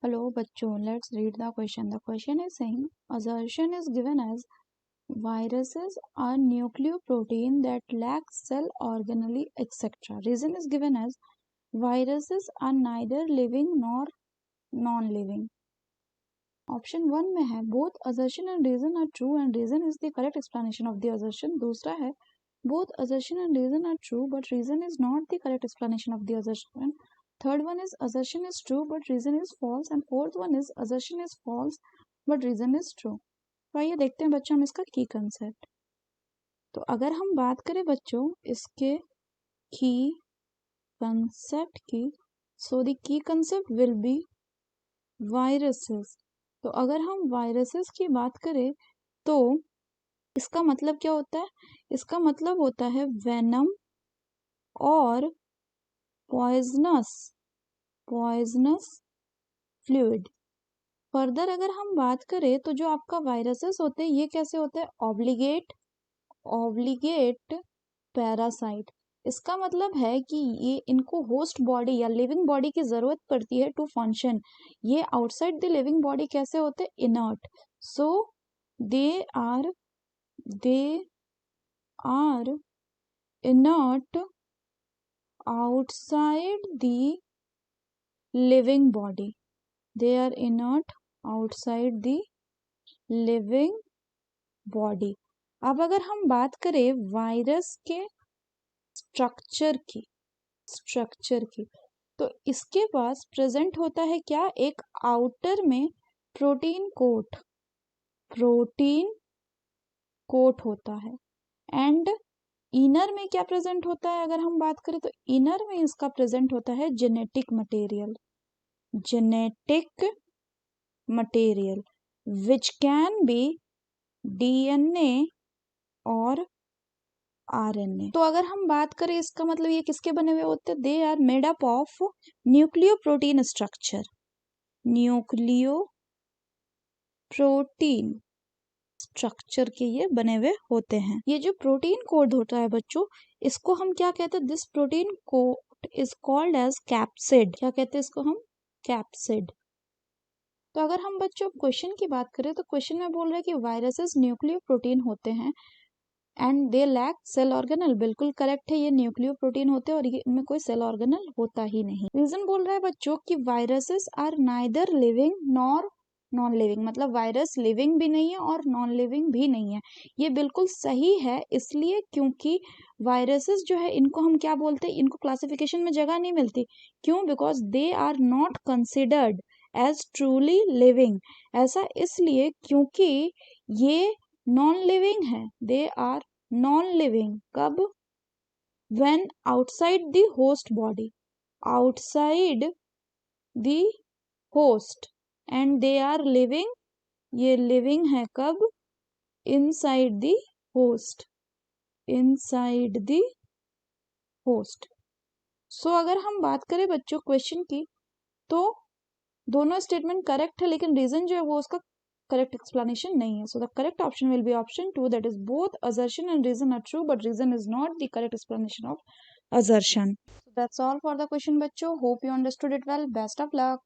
Hello, bachcho. Let's read the question. The question is saying assertion is given as viruses are nucleoprotein that lack cell organelle, etc. Reason is given as viruses are neither living nor non-living. Option 1 में है both assertion and reason are true and reason is the correct explanation of the assertion. दूसरा है both assertion and reason are true but reason is not the correct explanation of the assertion. Third one is assertion is true but reason is false and fourth one is assertion is false but reason is true. तो आइए देखते हैं बच्चों हम इसका की concept. तो अगर हम बात करें बच्चों इसके की कंसेप्ट की, so the key concept will be viruses. तो अगर हम वायरसेस की बात करें तो इसका मतलब क्या होता है? इसका मतलब होता है वेनम और पॉइजनस फ्लूइड. फर्दर अगर हम बात करें तो जो आपका वायरसेस होते हैं ये कैसे होते हैं? Obligate parasite. इसका मतलब है कि ये इनको होस्ट बॉडी या लिविंग बॉडी की जरूरत पड़ती है टू फंक्शन. ये आउटसाइड द लिविंग बॉडी कैसे होते हैं? Inert. So they are inert outside the living body. They are inert outside the living body. अब अगर हम बात करें वायरस के स्ट्रक्चर की तो इसके पास प्रेजेंट होता है क्या? एक आउटर में प्रोटीन कोट होता है एंड इनर में क्या प्रेजेंट होता है? अगर हम बात करें तो इनर में इसका प्रेजेंट होता है genetic material which can be DNA और आरएनए. तो अगर हम बात करें इसका मतलब ये किसके बने हुए होते हैं? They are made up of nucleoprotein structure के ये बने हुए होते हैं. ये जो प्रोटीन कोड होता है बच्चों इसको हम क्या कहते हैं? This protein code is called as capsid. क्या कहते हैं इसको हम? कैप्सिड. तो अगर हम बच्चों क्वेश्चन की बात करें तो क्वेश्चन में बोल रहे हैं कि वायरसेस न्यूक्लियो प्रोटीन होते हैं and they lack cell organelle. बिल्कुल करेक्ट है, ये न्यूक्लियो प्रोटीन होते हैं और ये इनमें कोई सेल ऑर्गेनल होता ही नहीं. रीजन बोल रहा है बच्चों कि viruses are neither living nor non living. मतलब वायरस लिविंग भी नहीं है और नॉन लिविंग भी नहीं है. ये बिल्कुल सही है इसलिए क्योंकि वायरसेस जो है इनको हम क्या बोलते हैं? इनको क्लासिफिकेशन में जगह नहीं मिलती. क्यों? Because they are not considered as truly living. ऐसा इसलिए क्योंकि ये नॉन लिविंग है. दे आर नॉन लिविंग कब? When outside the host body, outside the host. And they are living, ये लिविंग है कब? Inside the host. सो अगर हम बात करें बच्चों क्वेश्चन की तो दोनों स्टेटमेंट करेक्ट है लेकिन रीजन जो है वो उसका करेक्ट एक्सप्लेनेशन नहीं है. So the correct option will be option 2 that is both assertion and reason are true but reason is not the correct explanation of assertion. So that's all for the question बच्चों. Hope you understood it well. Best of luck.